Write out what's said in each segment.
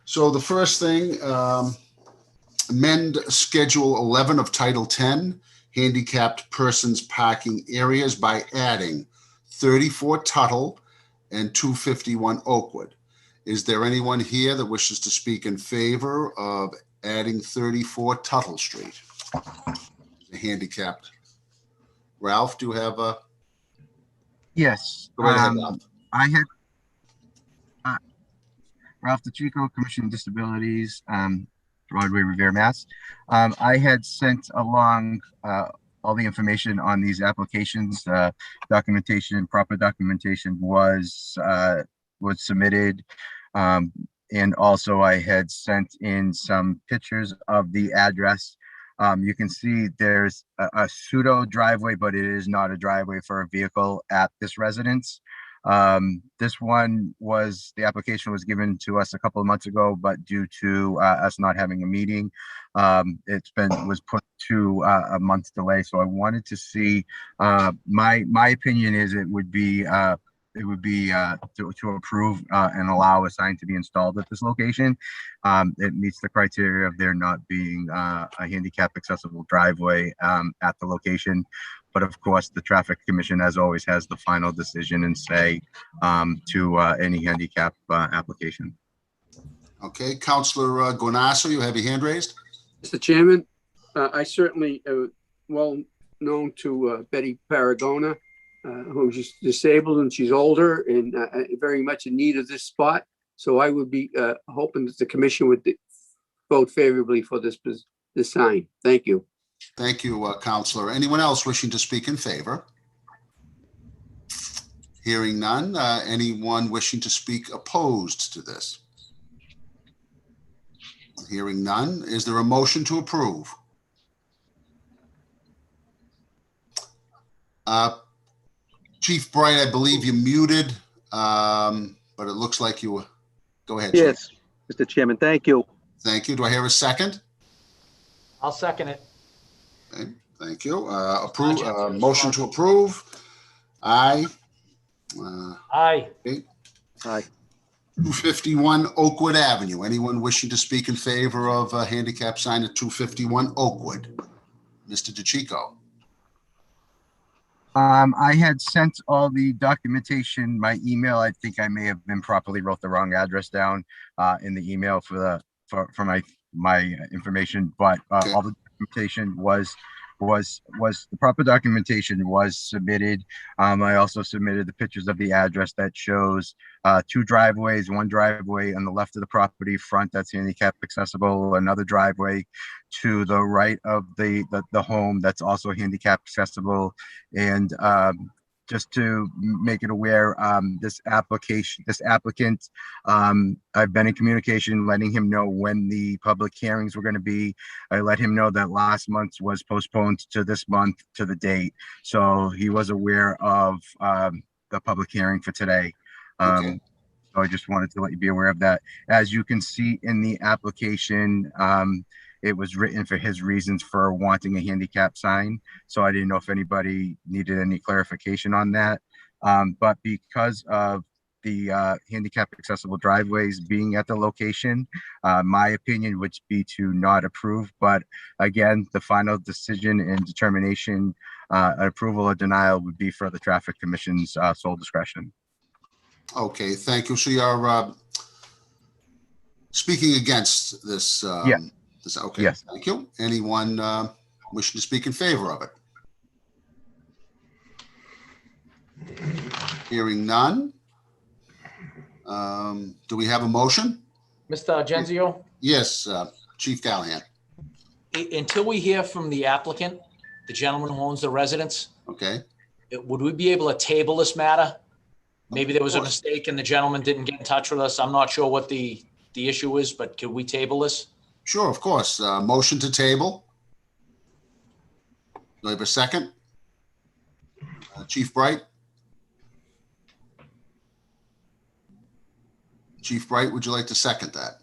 So the first thing, amend Schedule 11 of Title 10, handicapped persons parking areas by adding 34 Tuttle and 251 Oakwood. Is there anyone here that wishes to speak in favor of adding 34 Tuttle Street? Handicapped. Ralph, do you have a? Yes. Go right ahead, Ralph. I had Ralph DeChico, Commission on Disabilities, Broadway, Revere, Mass. I had sent along all the information on these applications. Documentation, proper documentation was submitted. And also I had sent in some pictures of the address. You can see there's a pseudo driveway, but it is not a driveway for a vehicle at this residence. This one the application was given to us a couple of months ago, but due to us not having a meeting, was put to a month's delay. So I wanted to see, my opinion is it would be to approve and allow a sign to be installed at this location. It meets the criteria of there not being a handicap accessible driveway at the location. But of course, the Traffic Commission, as always, has the final decision and say to any handicap application. Okay, Councilor Guanasso, you have your hand raised. Mr. Chairman, I certainly well known to Betty Paragona, who's disabled and she's older and very much in need of this spot. So I would be hoping that the commission would vote favorably for this sign. Thank you. Thank you, Councilor. Anyone else wishing to speak in favor? Hearing none. Anyone wishing to speak opposed to this? Hearing none. Is there a motion to approve? Chief Bright, I believe you muted, but it looks like you. Go ahead. Yes, Chief. Mr. Chairman, thank you. Thank you. Do I hear a second? I'll second it. Okay, thank you. Motion to approve. Aye. Aye. Okay. Aye. 251 Oakwood Avenue. Anyone wishing to speak in favor of a handicap sign at 251 Oakwood? Mr. DeChico. I had sent all the documentation, my email. I think I may have improperly wrote the wrong address down in the email for my information, but Okay. all the documentation was the proper documentation was submitted. I also submitted the pictures of the address that shows two driveways, one driveway on the left of the property front that's handicap accessible, another driveway to the right of the home that's also handicap accessible. And just to make it aware, this applicant, I've been in communication, letting him know when the public hearings were going to be. I let him know that last month's was postponed to this month to the date. So he was aware of the public hearing for today. Okay. So I just wanted to let you be aware of that. As you can see in the application, it was written for his reasons for wanting a handicap sign. So I didn't know if anybody needed any clarification on that. But because of the handicap accessible driveways being at the location, my opinion would be to not approve. But again, the final decision and determination, approval or denial would be for the Traffic Commission's sole discretion. Okay, thank you. So you're speaking against this? Yeah. Okay, yes. Thank you. Anyone wishing to speak in favor of it? Hearing none. Do we have a motion? Mr. Genzio? Yes, Chief Callahan. Until we hear from the applicant, the gentleman who owns the residence, Okay. would we be able to table this matter? Maybe there was a mistake and the gentleman didn't get in touch with us. I'm not sure what the issue is, but could we table this? Sure, of course. Motion to table. Do I have a second? Chief Bright? Chief Bright, would you like to second that?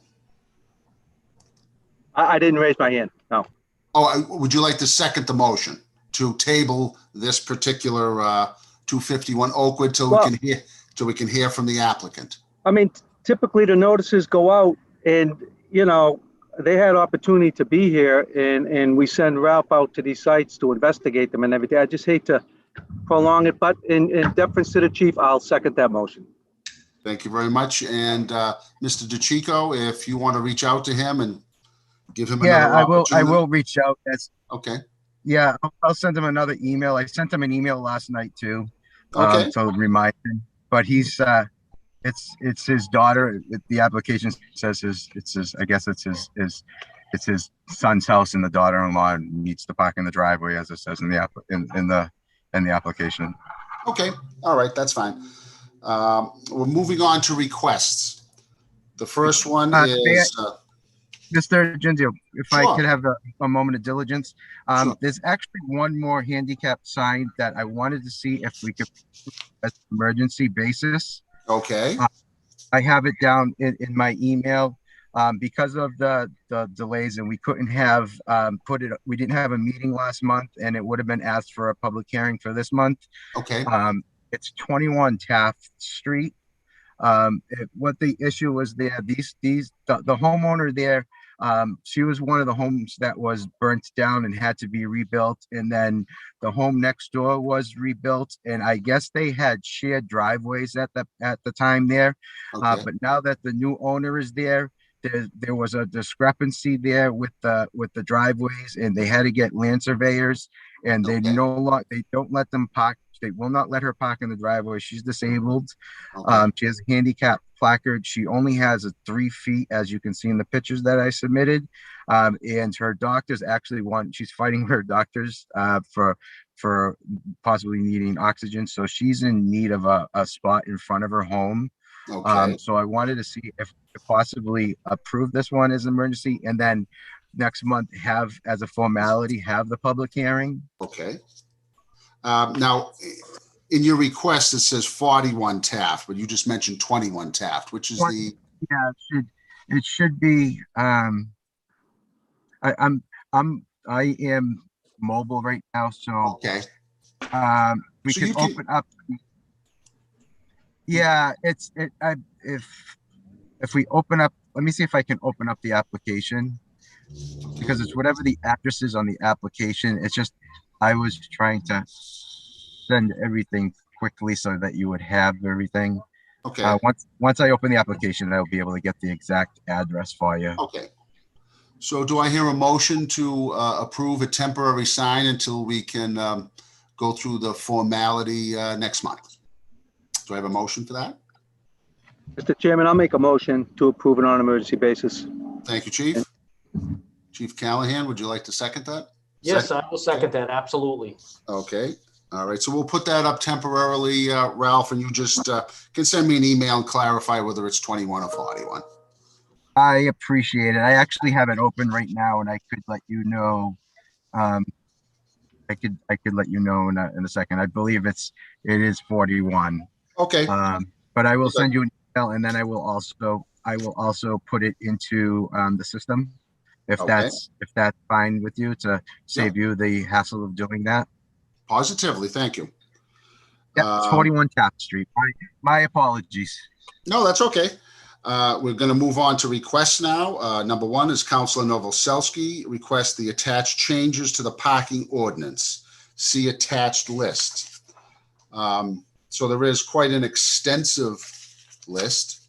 I didn't raise my hand. No. Oh, would you like to second the motion to table this particular 251 Oakwood till we can hear from the applicant? I mean, typically the notices go out And, you know, they had opportunity to be here and we send Ralph out to these sites to investigate them and everything. I just hate to prolong it, but in deference to the chief, I'll second that motion. Thank you very much. And Mr. DeChico, if you want to reach out to him and give him Yeah, another I opportunity. will reach out. Okay, Yeah, I'll send him another email. I sent him an email last night too, okay, to remind him. But he's it's his daughter. The application says I guess it's his son's house, and the daughter-in-law needs to park in the driveway, as it says in the application. okay. All right, that's fine. We're moving on to requests. The first one May is, Mr. Genzio, if I Sure. could have a moment of diligence. Sure. There's actually one more handicap sign that I wanted to see if we could, as an emergency basis. okay, I have it down in my email. Because of the delays, and we couldn't have we didn't have a meeting last month, and it would have been asked for a public hearing for this month. okay, It's 21 Taft Street. What the issue was there, the homeowner there, she was one of the homes that was burnt down and had to be rebuilt, and then the home next door was rebuilt, and I guess they had shared driveways at the time there. okay, But now that the new owner is there, there was a discrepancy there with the driveways, and they had to get land surveyors, and they Okay. they don't let them park. They will not let her park in the driveway. She's disabled. okay, She has a handicap placard. She only has a 3 feet, as you can see in the pictures that I submitted. And her doctors actually she's fighting with her doctors for possibly needing oxygen. So she's in need of a spot in front of her home. okay, So I wanted to see if we could possibly approve this one as an emergency, and then next month have, as a formality, have the public hearing. okay. Now, in your request, it says 41 Taft, but you just mentioned 21 Taft, which is the, Yeah, it should be, I am mobile right now, so, okay, we So can you can- open up. Yeah, if we open up, let me see if I can open up the application, because it's whatever the address is on the application. It's just, I was trying to send everything quickly so that you would have everything. okay, Once I open the application, I'll be able to get the exact address for you. okay. So do I hear a motion to approve a temporary sign until we can go through the formality next month? Do I have a motion for that? Mr. Chairman, I'll make a motion to approve it on an emergency basis. Thank you, Chief. Chief Callahan, would you like to second that? Yes, I will second that, absolutely. Okay, all right, so we'll put that up temporarily, Ralph, and you just can send me an email and clarify whether it's 21 or 41. I appreciate it. I actually have it open right now, and I could let you know. I could let you know in a second. I believe it is 41. Okay, But I will Okay. send you an email, and then I will also put it into the system, if Okay. that's fine with you, to save you the hassle of doing that. positively, thank you. Yeah, it's Um, 41 Taft Street. My apologies. No, that's okay. We're going to move on to requests now. Number one is Counselor Novoselsky requests the attached changes to the parking ordinance. See attached list. So there is quite an extensive list.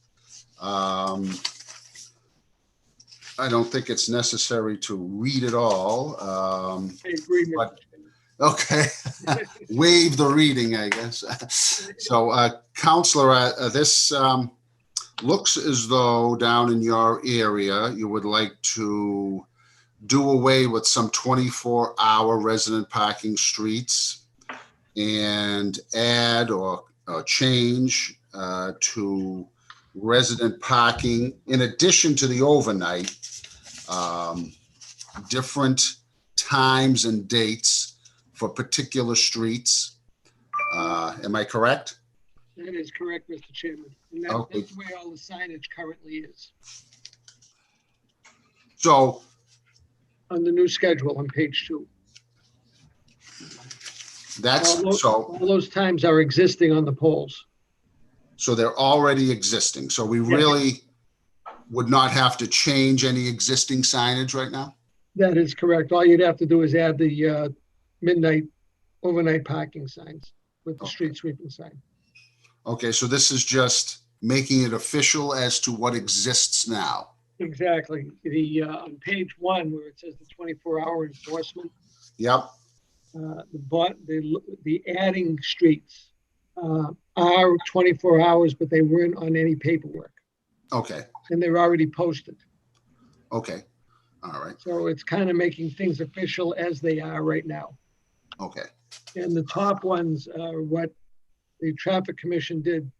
I don't think it's necessary to read it all. I agree, But- Okay, waive the reading, I guess. So, Counselor, this looks as though down in your area, you would like to do away with some 24-hour resident parking streets and add or change to resident parking, in addition to the overnight, different times and dates for particular streets. Am I correct? That is correct, Mr. Chairman. And Okay. that's the way all the signage currently is So, on the new schedule on page 2. that's, All those times are existing on the polls. so they're already existing. So we really, would not have to change any existing signage right now? That is correct. All you'd have to do is add the midnight overnight parking signs with the street sweeping sign. Okay, so this is just making it official as to what exists now. Exactly. On page 1, where it says the 24-hour enforcement, Yep, the adding streets are 24 hours, but they weren't on any paperwork, okay, and they're already posted. okay, all right, So it's kind of making things official as they are right now. okay, And the top ones are what the Traffic Commission did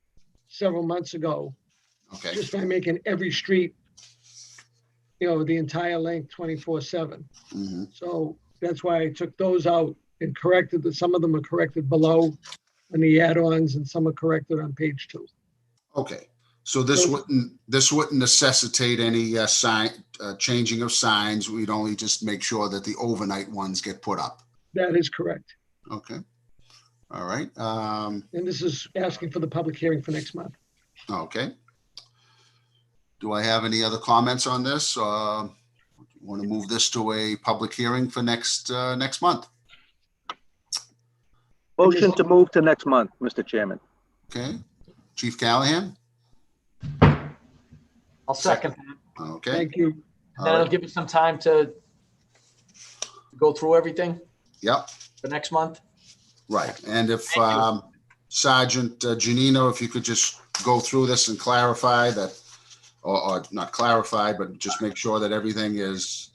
several months ago, okay, just by making every street, the entire length 24/7. mhm, So that's why I took those out and corrected that. Some of them are corrected below on the add-ons and some are corrected on page 2. okay. So this wouldn't necessitate any changing of signs. We'd only just make sure that the overnight ones get put up. That is correct. Okay, all right, And this is asking for the public hearing for next month. okay. Do I have any other comments on this? Want to move this to a public hearing for next month? Motion to move to next month, Mr. Chairman. Okay, Chief Callahan? I'll second that. Okay, Thank you. all That'll right, give us some time to go through everything yep, for next month. right. And if Thank Sergeant Janino, if you could just go through this and clarify that, or not clarify, but just make sure that everything is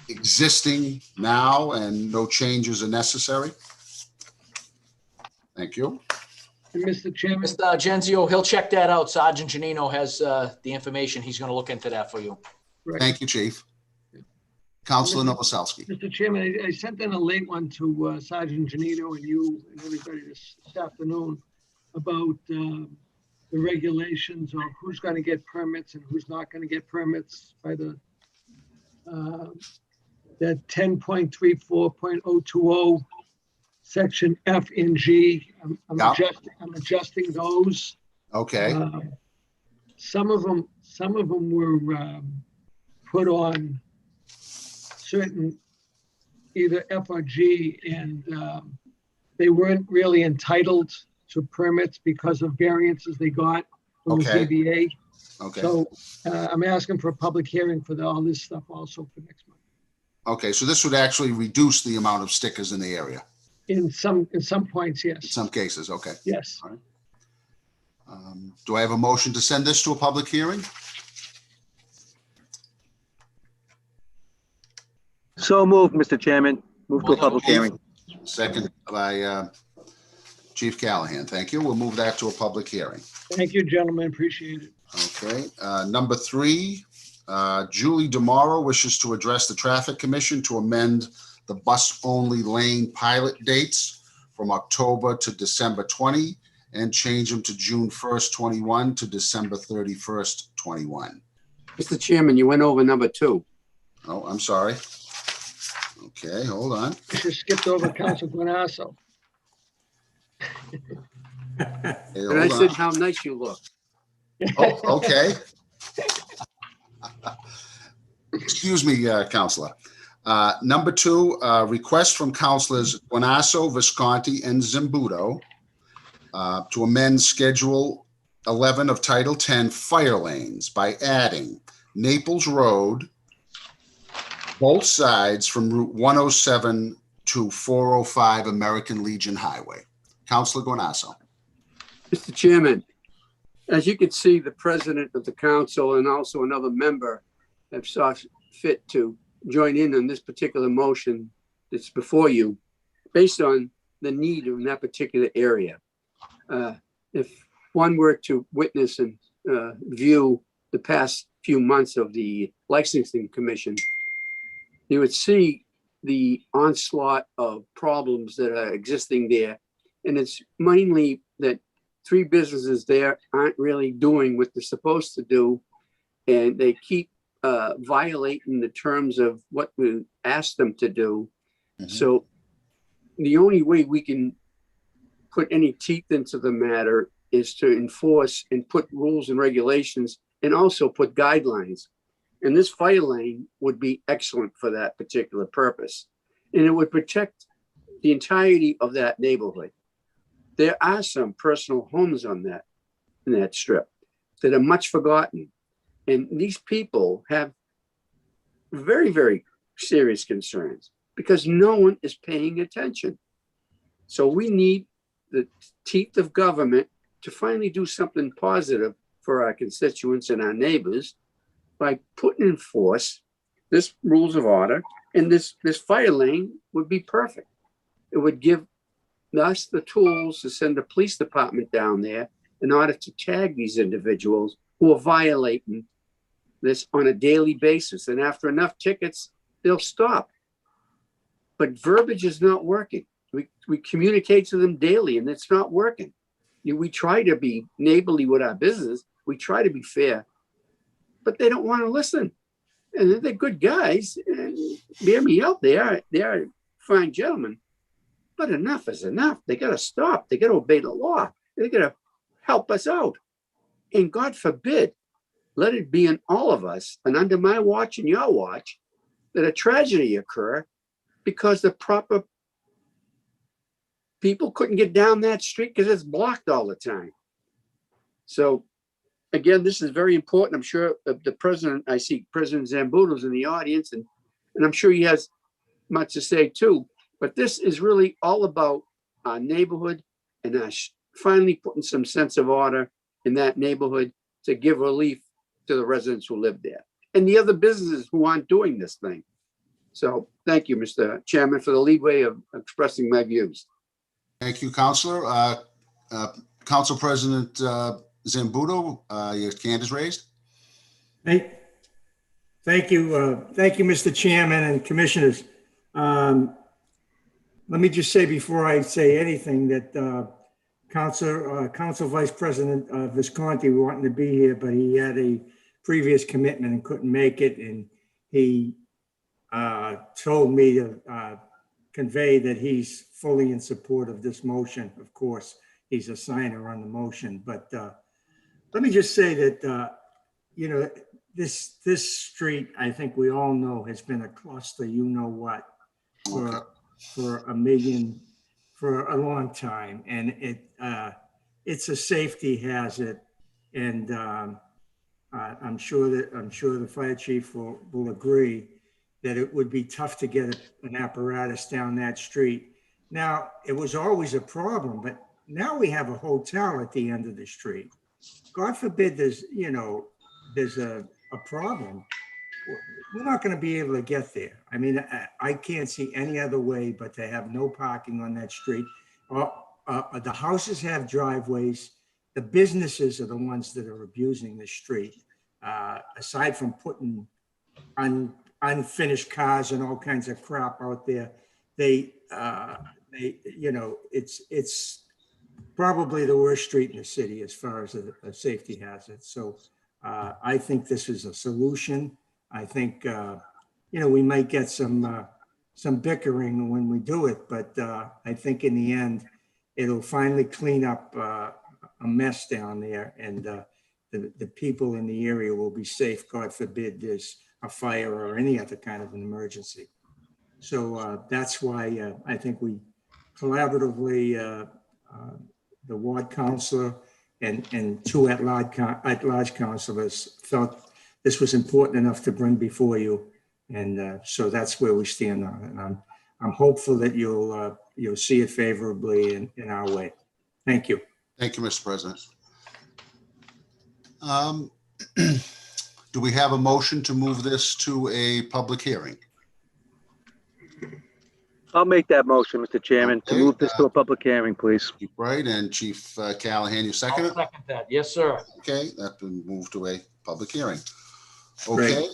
existing now and no changes are necessary. Thank you. And Mr. Chairman, Mr. Genzio, he'll check that out. Sergeant Janino has the information. He's going to look into that for you. Thank you, Chief. Counselor Novoselsky. Mr. Chairman, I sent in a late one to Sergeant Janino and you and everybody this afternoon about the regulations of who's going to get permits and who's not going to get permits by the that 10.34.020 section F and G. I'm Yeah. adjusting those. Okay, Some of them were put on certain either F or G, and they weren't really entitled to permits because of variances they got from the Okay. ZBA. okay, So I'm asking for a public hearing for all this stuff also for next month. okay. So this would actually reduce the amount of stickers in the area, In some points, in yes, some cases, okay. yes. Do I have a motion to send this to a public hearing? So moved, Mr. Chairman. Move to a public hearing. Second by Chief Callahan. Thank you. We'll move that to a public hearing. Thank you, gentlemen, appreciate it. Okay, number 3, Julie Demaro wishes to address the Traffic Commission to amend the bus-only lane pilot dates from October to December 20 and change them to June 1st, 21 to December 31st, 21. Mr. Chairman, you went over number 2. Oh, I'm sorry. Okay, hold on. You just skipped over Council Guanasso. Okay, And I hold said on. how nice you look. Oh, okay. Excuse me, Counselor. Number 2, request from Counselors Guanasso, Visconti, and Zambuto to amend Schedule 11 of Title 10 fire lanes by adding Naples Road, both sides from Route 107 to 405 American Legion Highway. Counselor Guanasso. Mr. Chairman, as you can see, the president of the council and also another member have saw fit to join in on this particular motion that's before you based on the need in that particular area. If one were to witness and view the past few months of the licensing commission, you would see the onslaught of problems that are existing there. And it's mainly that 3 businesses there aren't really doing what they're supposed to do. And they keep violating the terms of what we asked them to do. Mhm. So the only way we can put any teeth into the matter is to enforce and put rules and regulations and also put guidelines. And this fire lane would be excellent for that particular purpose. And it would protect the entirety of that neighborhood. There are some personal homes on that, in that strip, that are much forgotten. And these people have very, very serious concerns because no one is paying attention. So we need the teeth of government to finally do something positive for our constituents and our neighbors by putting in force this rules of order, and this fire lane would be perfect. It would give us the tools to send the police department down there in order to tag these individuals who are violating this on a daily basis. And after enough tickets, they'll stop. But verbiage is not working. We communicate to them daily and it's not working. We try to be neighborly with our business. We try to be fair, but they don't want to listen. And they're good guys. And bear me out, they are fine gentlemen. But enough is enough. They got to stop. They got to obey the law. They got to help us out. And God forbid, let it be in all of us and under my watch and your watch that a tragedy occur because the proper people couldn't get down that street because it's blocked all the time. So again, this is very important. I'm sure the president, I see President Zambuto's in the audience, and I'm sure he has much to say too. But this is really all about our neighborhood and us finally putting some sense of order in that neighborhood to give relief to the residents who live there and the other businesses who aren't doing this thing. So thank you, Mr. Chairman, for the leeway of expressing my views. Thank you, Councilor. Council President Zambuto, your hand is raised. Thank you. Thank you, Mr. Chairman and Commissioners. Let me just say before I say anything that Council Vice President Visconti wanted to be here, but he had a previous commitment and couldn't make it. And he told me to convey that he's fully in support of this motion. Of course, he's a signer on the motion. But let me just say that, you know, this street, I think we all know, has been a cluster, you know what, for a long time. And it's a safety hazard. And I'm sure the fire chief will agree that it would be tough to get an apparatus down that street. Now, it was always a problem, but now we have a hotel at the end of the street. God forbid there's a problem. We're not going to be able to get there. I mean, I can't see any other way but to have no parking on that street. The houses have driveways. The businesses are the ones that are abusing the street. Aside from putting unfinished cars and all kinds of crap out there, it's probably the worst street in the city as far as a safety hazard. So I think this is a solution. I think, we might get some bickering when we do it, but I think in the end, it'll finally clean up a mess down there, and the people in the area will be safe. God forbid there's a fire or any other kind of an emergency. So that's why I think we collaboratively, the ward councilor and two at-large councilors felt this was important enough to bring before you. And so that's where we stand on it. And I'm hopeful that you'll see it favorably in our way. Thank you. Thank you, Mr. President. Do we have a motion to move this to a public hearing? I'll make that motion, Mr. Chairman, to Okay, move this to a public hearing, please. Chief Bright and Chief Callahan, you I'll second it? second that. Yes, sir. Okay, that's been moved to a public hearing. Okay,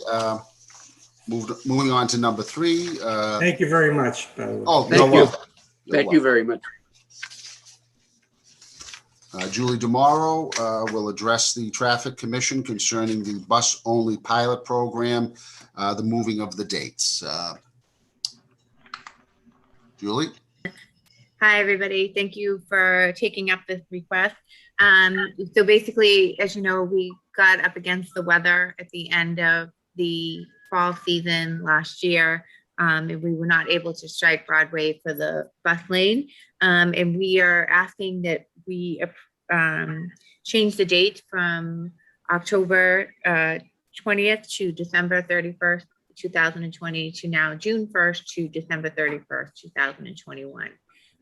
moving on to number 3. Thank you very much, by the way. Oh, Thank you're you. welcome. You're Thank you welcome. very much. Julie DeMauro will address the Traffic Commission concerning the bus-only pilot program, the moving of the dates. Julie? Hi, everybody. Thank you for taking up this request. So basically, as you know, we got up against the weather at the end of the fall season last year. And we were not able to strike Broadway for the bus lane. And we are asking that we change the date from October 20th to December 31st, 2020 to now June 1st to December 31st, 2021.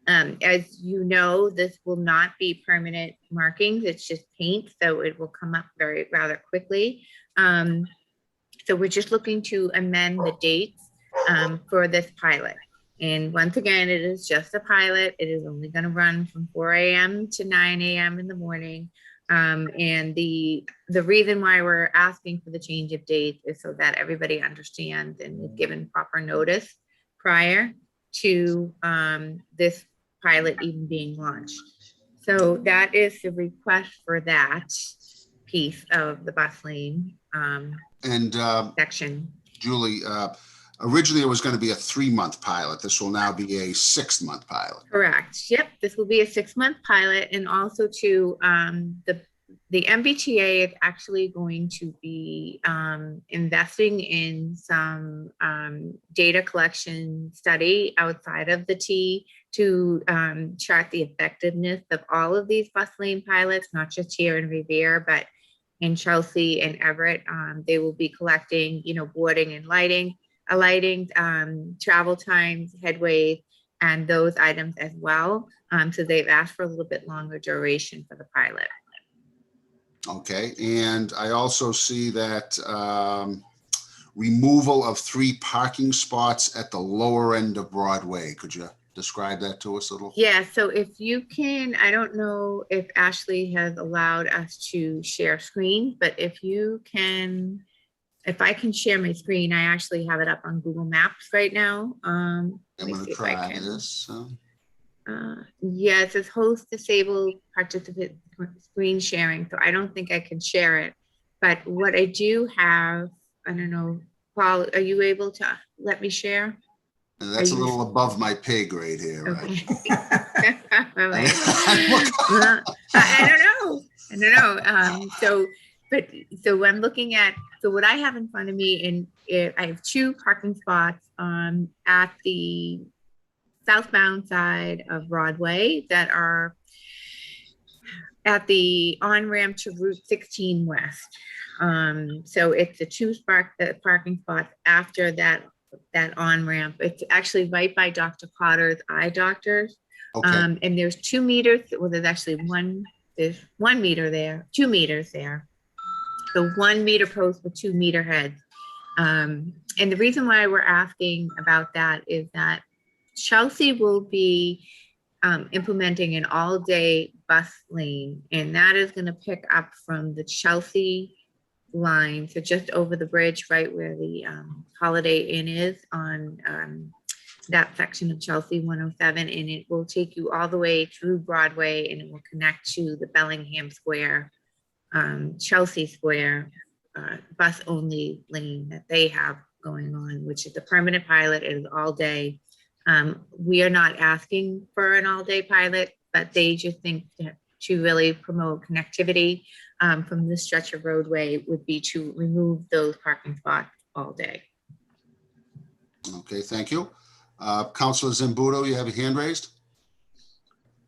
As you know, this will not be permanent markings. It's just paint, so it will come up rather quickly. So we're just looking to amend the dates for this pilot. And once again, it is just a pilot. It is only going to run from 4 a.m. to 9 a.m. in the morning. And the reason why we're asking for the change of dates is so that everybody understands and is given proper notice prior to this pilot even being launched. So that is the request for that piece of the bus lane section. Julie, originally it was going to be a 3-month pilot. This will now be a 6-month pilot. Correct. Yep. This will be a 6-month pilot. And also to the MBTA is actually going to be investing in some data collection study outside of the T to chart the effectiveness of all of these bus lane pilots, not just here in Revere, but in Chelsea and Everett. They will be collecting, boarding and alighting, travel times, headways, and those items as well. So they've asked for a little bit longer duration for the pilot. Okay, and I also see that removal of 3 parking spots at the lower end of Broadway. Could you describe that to us a little? Yeah, so if you can, I don't know if Ashley has allowed us to share screen, but if I can share my screen, I actually have it up on Google Maps right now. I'm going to try this. Yeah, it says host disabled participant screen sharing. So I don't think I can share it. But what I do have, I don't know, Paul, are you able to let me share? And that's a little above my pay grade here, right? Okay. I don't know. So I'm looking at, so what I have in front of me, and I have 2 parking spots at the southbound side of Broadway that are at the on-ramp to Route 16 West. So it's the 2 parking spots after that on-ramp. It's actually right by Dr. Potter's eye doctors. Okay. And there's 2 meters. Well, there's actually there's 1 meter there, 2 meters there. So 1 meter post with 2 meter heads. And the reason why we're asking about that is that Chelsea will be implementing an all-day bus lane, and that is going to pick up from the Chelsea line, so just over the bridge, right where the Holiday Inn is on that section of Chelsea 107, and it will take you all the way through Broadway, and it will connect to the Bellingham Square, Chelsea Square bus-only lane that they have going on, which is the permanent pilot. It is all day. We are not asking for an all-day pilot, but they just think that to really promote connectivity from this stretch of roadway would be to remove those parking spots all day. Okay, thank you. Councilor Zambudo, you have a hand raised?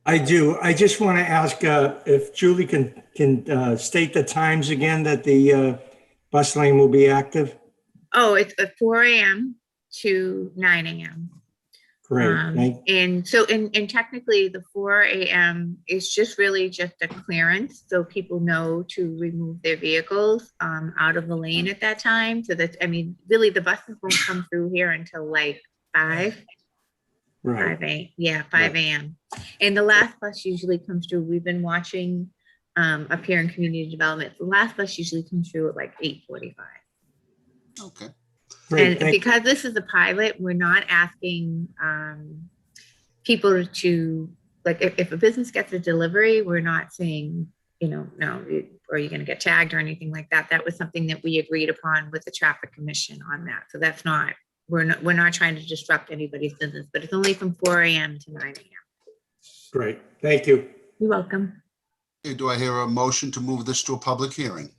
I do. I just want to ask if Julie can state the times again that the bus lane will be active. Oh, it's at 4 a.m. to 9 a.m. Great. And so, and technically the 4 a.m. is just really just a clearance. So people know to remove their vehicles out of the lane at that time. So that's, I mean, really the buses won't come through here until like 5 a.m. And the last bus usually comes through. We've been watching up here in community development. The last bus usually comes through at like 8:45. Okay. Great, and because this is a pilot, we're not asking people to, like, if a business gets a delivery, we're not saying, no, are you going to get tagged or anything like that. That was something that we agreed upon with the traffic commission on that. So that's not, we're not trying to disrupt anybody's business, but it's only from 4 a.m. to 9 a.m. Great. Thank you. You're welcome. Okay, do I hear a motion to move this to a public hearing?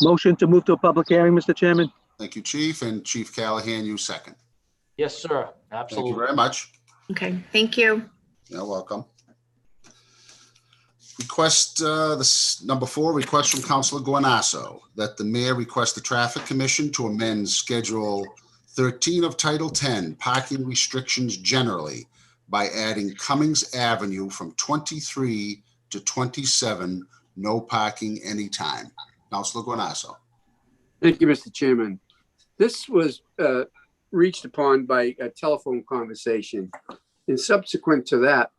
Motion to move to a public hearing, Mr. Chairman? Thank you, Chief, and Chief Callahan, you second. Yes, sir. Thank you Absolutely. very much. Okay, thank you. You're welcome. Request, this number 4, request from Councilor Guanasso that the mayor request the Traffic Commission to amend Schedule 13 of Title 10, parking restrictions generally, by adding Cummings Avenue from 23 to 27, no parking anytime. Councilor Guanasso. Thank you, Mr. Chairman. This was reached upon by a telephone conversation. And subsequent to that,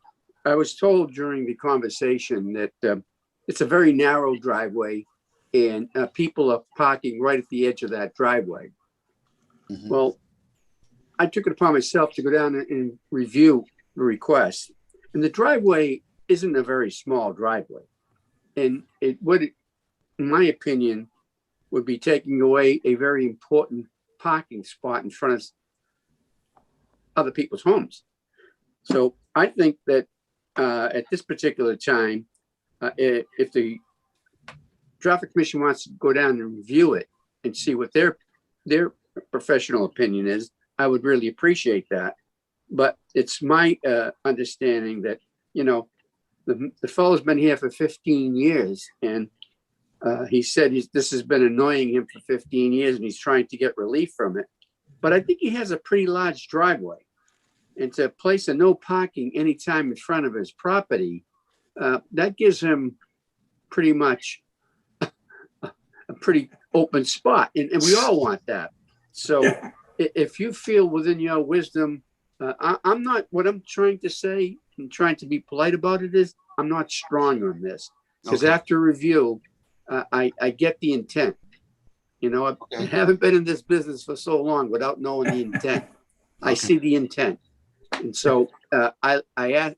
I was told during the conversation that it's a very narrow driveway and people are parking right at the edge of that driveway. Mhm. Well, I took it upon myself to go down and review the request. And the driveway isn't a very small driveway. And it would, in my opinion, would be taking away a very important parking spot in front of other people's homes. So I think that at this particular time, if the Traffic Commission wants to go down and review it and see what their professional opinion is, I would really appreciate that. But it's my understanding that, you know, the fellow's been here for 15 years and he said this has been annoying him for 15 years and he's trying to get relief from it. But I think he has a pretty large driveway. And to place a no parking anytime in front of his property, that gives him pretty much a pretty open spot. And we all want that. So if you feel within your wisdom, I'm not, what I'm trying to say and trying to be polite about it is, I'm not strong on this. Because Okay. after review, I get the intent. You know, I Okay. haven't been in this business for so long without knowing the intent. I Okay. see the intent. And so I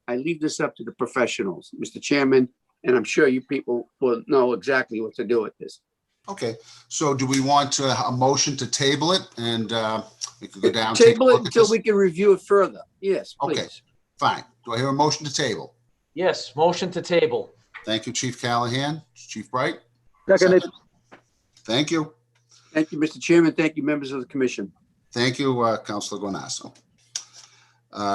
leave this up to the professionals, Mr. Chairman, and I'm sure you people will know exactly what to do with this. Okay, so do we want a motion to table it and we could go down? take a Table it look at until this? we can review it further. Yes, Okay. please. Fine. Do I hear a motion to table? Yes, motion to table. Thank you, Chief Callahan. Chief Bright? Seconded. Thank you. Thank you, Mr. Chairman. Thank you, members of the commission. Thank you, Councilor Guanasso.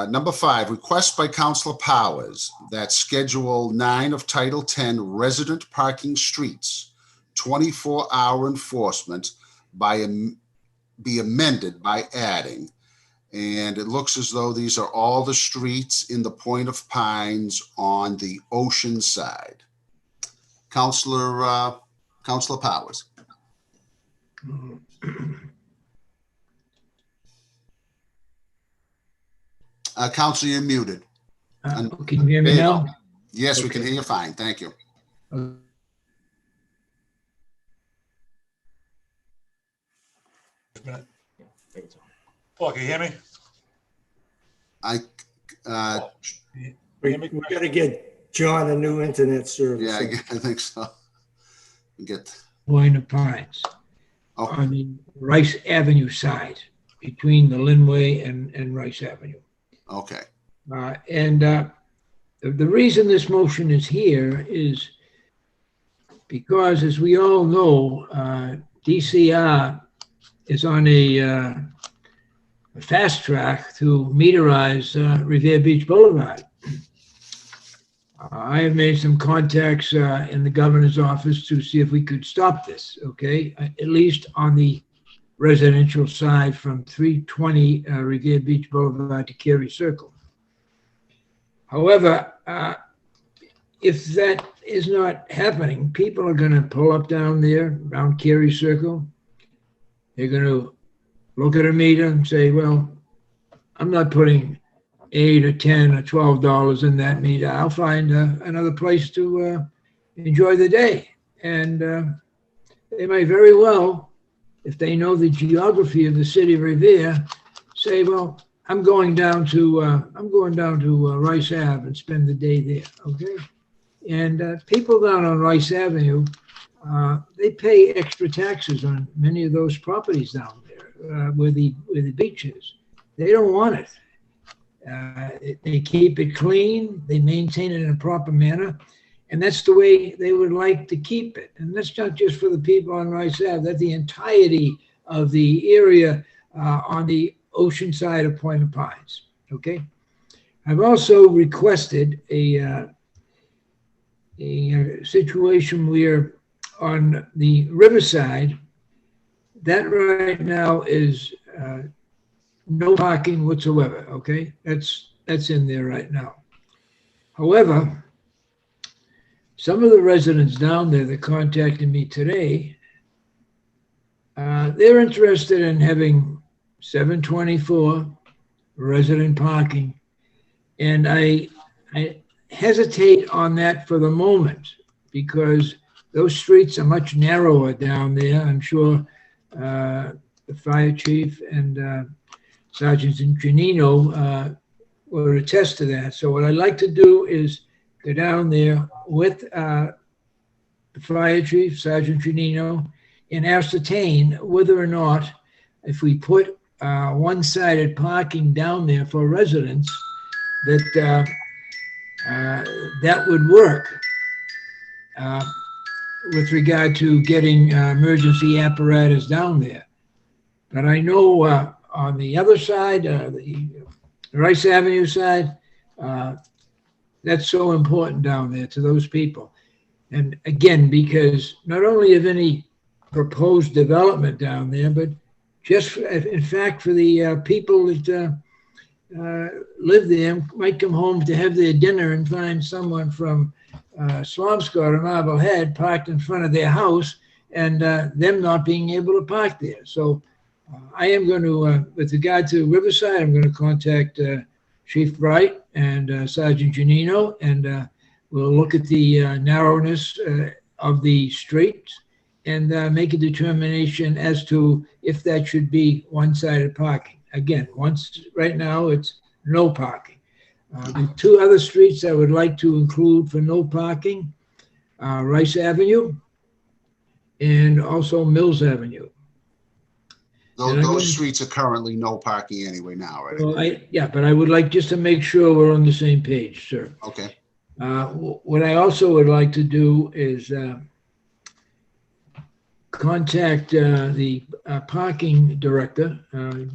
Number 5, request by Councilor Powers that Schedule 9 of Title 10 resident parking streets, 24-hour enforcement be amended by adding, and it looks as though these are all the streets in the Point of Pines on the ocean side. Councilor Powers. Councilor, you're muted. Can you hear me now? Yes, we can hear you fine. Thank you. Paul, can you hear me? We gotta get John a new internet service. Yeah, I think so. Get, Point of Pines oh, on the Rice Avenue side between the Linway and Rice Avenue. okay. The reason this motion is here is because, as we all know, DCR is on a fast track to meterize Revere Beach Boulevard. I have made some contacts in the governor's office to see if we could stop this, okay? At least on the residential side from 320 Revere Beach Boulevard to Cary Circle. However, if that is not happening, people are going to pull up down there around Cary Circle. They're going to look at a meter and say, well, I'm not putting $8 or $10 or $12 in that meter. I'll find another place to enjoy the day. And they may very well, if they know the geography of the city of Revere, say, well, I'm going down to Rice Ave and spend the day there, okay? And people down on Rice Avenue, they pay extra taxes on many of those properties down there where the beach is. They don't want it. They keep it clean, they maintain it in a proper manner, and that's the way they would like to keep it. And that's not just for the people on Rice Ave, that's the entirety of the area on the ocean side of Point of Pines, okay? I've also requested a situation where on the riverside, that right now is no parking whatsoever, okay? That's in there right now. However, some of the residents down there that contacted me today, they're interested in having 724 resident parking. And I hesitate on that for the moment because those streets are much narrower down there. I'm sure the fire chief and Sergeant Janino will attest to that. So what I'd like to do is go down there with the fire chief, Sergeant Janino, and ascertain whether or not if we put one-sided parking down there for residents, that that would work with regard to getting emergency apparatus down there. But I know on the other side, the Rice Avenue side, that's so important down there to those people. And again, because not only of any proposed development down there, but just in fact for the people that live there, might come home to have their dinner and find someone from Swampscott or Marblehead parked in front of their house and them not being able to park there. So I am going to, with regard to Riverside, I'm going to contact Chief Bright and Sergeant Janino, and we'll look at the narrowness of the street and make a determination as to if that should be one-sided parking. Again, right now it's no parking. The two other streets I would like to include for no parking, Rice Avenue and also Mills Avenue. Those streets are currently no parking anyway now, right? Well, yeah, but I would like just to make sure we're on the same page, sir. Okay. What I also would like to do is contact the parking director,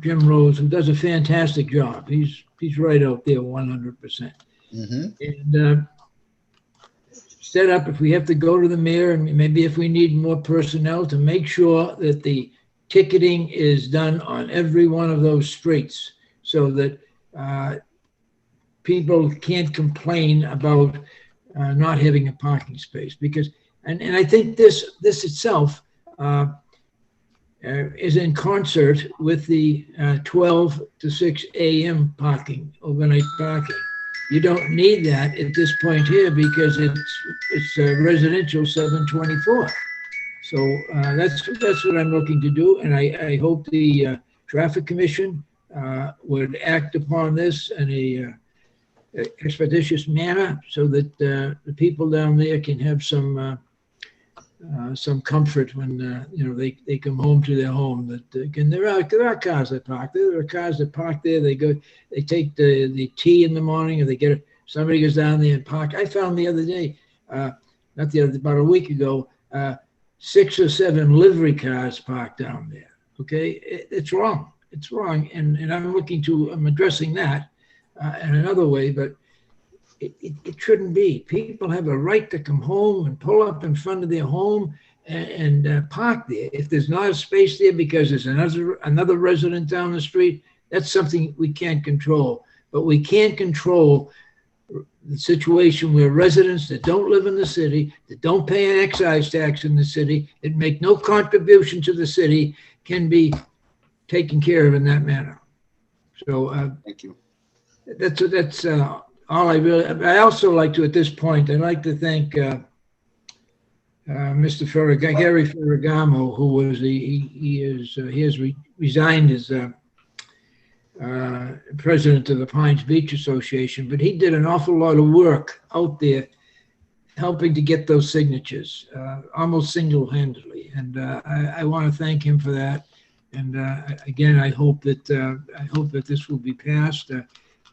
Jim Rose, who does a fantastic job. He's right out there 100%. And set up, if we have to go to the mayor, and maybe if we need more personnel, to make sure that the ticketing is done on every one of those streets so that people can't complain about not having a parking space. Because, and I think this itself is in concert with the 12 to 6 a.m. parking, overnight parking. You don't need that at this point here because it's residential 724. So that's what I'm looking to do, and I hope the Traffic Commission would act upon this in a expeditious manner so that the people down there can have some comfort when they come home to their home. That again, there are cars that park there. There are cars that park there. They take the tea in the morning, or somebody goes down there and park. I found the other day, about a week ago, 6 or 7 livery cars parked down there. Okay, it's wrong. It's wrong, and I'm addressing that in another way, but it shouldn't be. People have a right to come home and pull up in front of their home and park there. If there's not a space there because there's another resident down the street, that's something we can't control. But we can control the situation where residents that don't live in the city, that don't pay an excise tax in the city, that make no contribution to the city, can be taken care of in that manner. So thank you. That's all I also like to, at this point, I'd like to thank Mr. Gary Ferragamo, who was he has resigned as president of the Pines Beach Association, but he did an awful lot of work out there helping to get those signatures, almost single-handedly. And I want to thank him for that. And again, I hope that this will be passed.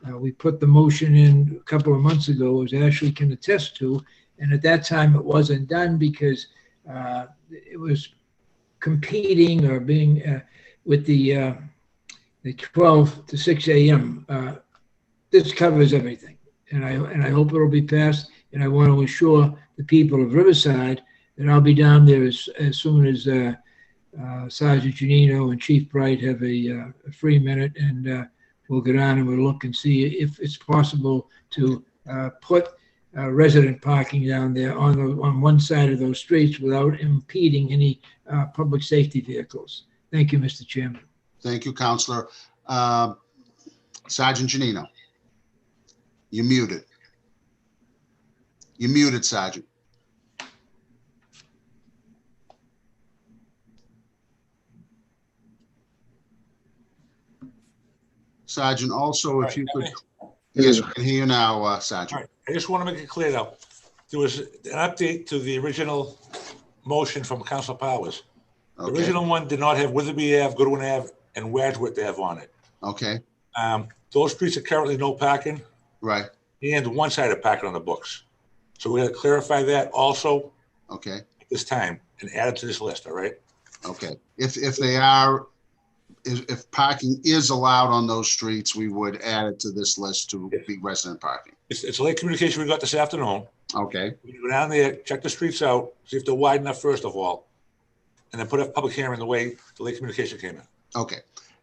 We put the motion in a couple of months ago, as Ashley can attest to. And at that time, it wasn't done because it was competing or being with the 12 to 6 a.m. This covers everything. And I hope it'll be passed. And I want to assure the people of Riverside that I'll be down there as soon as Sergeant Janino and Chief Bright have a free minute, and we'll go down and we'll look and see if it's possible to put resident parking down there on one side of those streets without impeding any public safety vehicles. Thank you, Mr. Chairman. Thank you, Counselor. Sergeant Janino. You're muted. You're muted, Sergeant. Sergeant, also, if you could, yes, we can hear you now, Sergeant. All right, I just want to make it clear now. There was an update to the original motion from Council Powers. The Okay, original one did not have Witherby Ave, Goodwin Ave, and Wadsworth Ave on it. okay, Those streets are currently no parking right, and one-sided parking on the books. So we're going to clarify that also okay, at this time and add it to this list, all right? okay. If they are, if parking is allowed on those streets, we would add it to this list to be resident parking. It's a late communication we got this afternoon. Okay, We can go down there, check the streets out, see if they're wide enough first of all, and then put a public hearing the way the late communication came in. okay.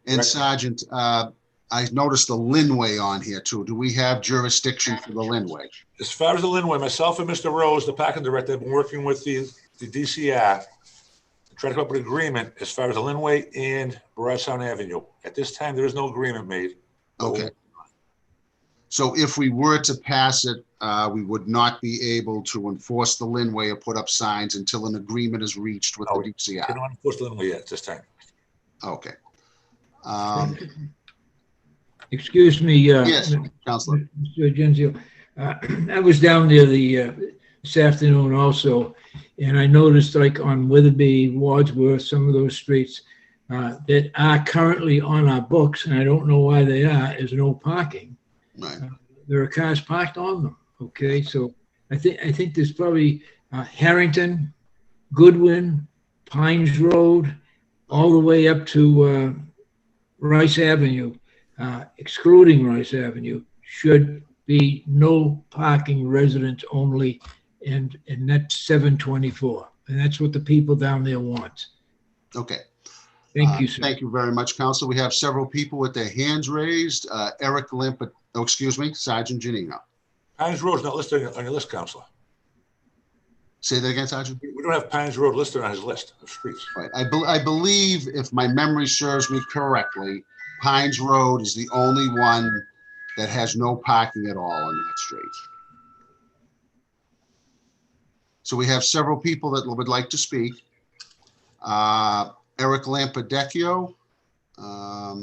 And Correct. Sergeant, I noticed the Linway on here too. Do we have jurisdiction for the Linway? As far as the Linway, myself and Mr. Rose, the parking director, have been working with the DCR to try to come up with an agreement as far as the Linway and Broad Sound Avenue. At this time, there is no agreement made. Okay. So if we were to pass it, we would not be able to enforce the Linway or put up signs until an agreement is reached with the We DCR. cannot enforce the Linway yet at this time. Okay. Excuse me. Yes, Counselor. Mr. Agenzio. I was down there this afternoon also, and I noticed like on Witherby, Wadsworth, some of those streets that are currently on our books, and I don't know why they are, is no parking. Right. There are cars parked on them. Okay, so I think there's probably Harrington, Goodwin, Pines Road, all the way up to Rice Avenue, excluding Rice Avenue, should be no parking, residents only, and that's 724. And that's what the people down there want. Okay. Thank you, sir. Thank you very much, Counselor. We have several people with their hands raised. Eric Limpert, oh, excuse me, Sergeant Janino. Pines Road's not listed on your list, Counselor. Say that again, Sergeant? We don't have Pines Road listed on his list of streets. Right. I believe, if my memory serves me correctly, Pines Road is the only one that has no parking at all on that street. So we have several people that would like to speak. Eric Lampadecchio. Now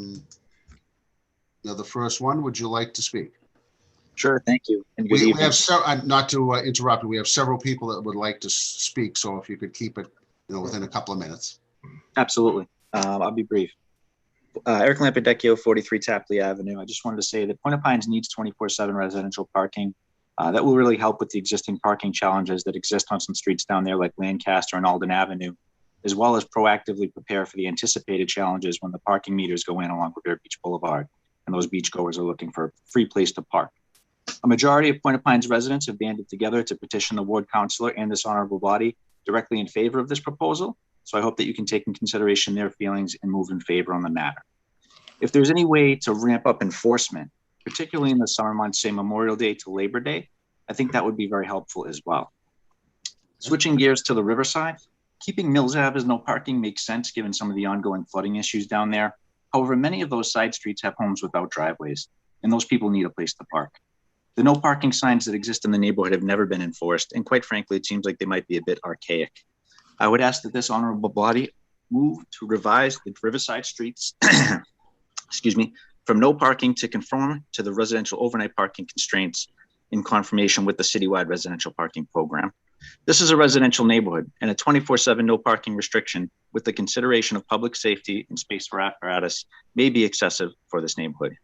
the first one, would you like to speak? Sure, thank you. And good We evening. have, not to interrupt, we have several people that would like to speak, so if you could keep it, within a couple of minutes. Absolutely. I'll be brief. Eric Lampadecchio, 43 Tapley Avenue. I just wanted to say that Point of Pines needs 24/7 residential parking. That will really help with the existing parking challenges that exist on some streets down there like Lancaster and Alden Avenue, as well as proactively prepare for the anticipated challenges when the parking meters go in along Revere Beach Boulevard and those beachgoers are looking for a free place to park. A majority of Point of Pines residents have banded together to petition the ward councilor and this honorable body directly in favor of this proposal. So I hope that you can take in consideration their feelings and move in favor on the matter. If there's any way to ramp up enforcement, particularly in the summer months, say Memorial Day to Labor Day, I think that would be very helpful as well. Switching gears to the Riverside, keeping Mills Ave as no parking makes sense given some of the ongoing flooding issues down there. However, many of those side streets have homes without driveways, and those people need a place to park. The no parking signs that exist in the neighborhood have never been enforced, and quite frankly, it seems like they might be a bit archaic. I would ask that this honorable body move to revise the Riverside streets, excuse me, from no parking to conform to the residential overnight parking constraints in confirmation with the citywide residential parking program. This is a residential neighborhood, and a 24/7 no parking restriction with the consideration of public safety and space for apparatus may be excessive for this neighborhood.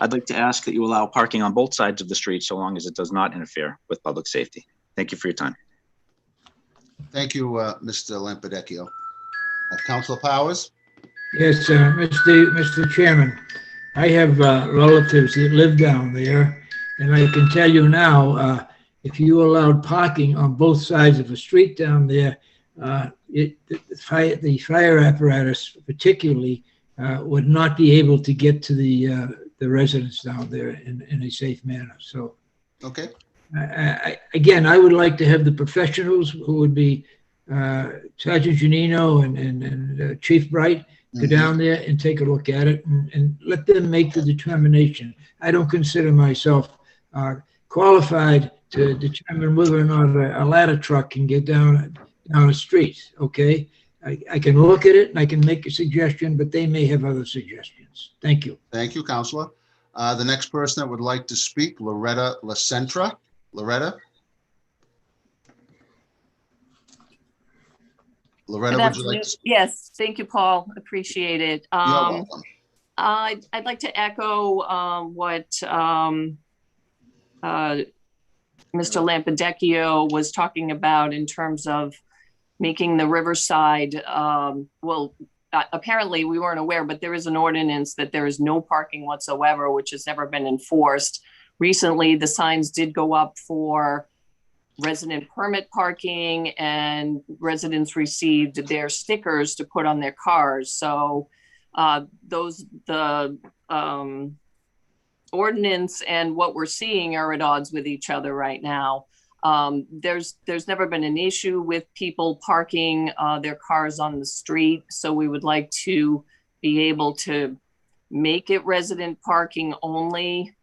I'd like to ask that you allow parking on both sides of the street so long as it does not interfere with public safety. Thank you for your time. Thank you, Mr. Lampadecchio. Councilor Powers? Yes, Mr. Chairman, I have relatives that live down there, and I can tell you now, if you allowed parking on both sides of the street down there, the fire apparatus particularly would not be able to get to the residents down there in a safe manner. So, Okay, again, I would like to have the professionals who would be Sergeant Janino and Chief Bright go down there and take a look at it and let them make the determination. I don't consider myself qualified to determine whether or not a ladder truck can get down a street, okay? I can look at it and I can make a suggestion, but they may have other suggestions. Thank you. thank you, Councilor. The next person that would like to speak, Loretta LaCentra. Loretta? Loretta, Good would you like afternoon. to? Yes, thank you, Paul. Appreciate it. You're welcome. I'd like to echo what Mr. Lampadecchio was talking about in terms of making the Riverside, well, apparently we weren't aware, but there is an ordinance that there is no parking whatsoever, which has never been enforced. Recently, the signs did go up for resident permit parking, and residents received their stickers to put on their cars. So the ordinance and what we're seeing are at odds with each other right now. There's never been an issue with people parking their cars on the street. So we would like to be able to make it resident parking only.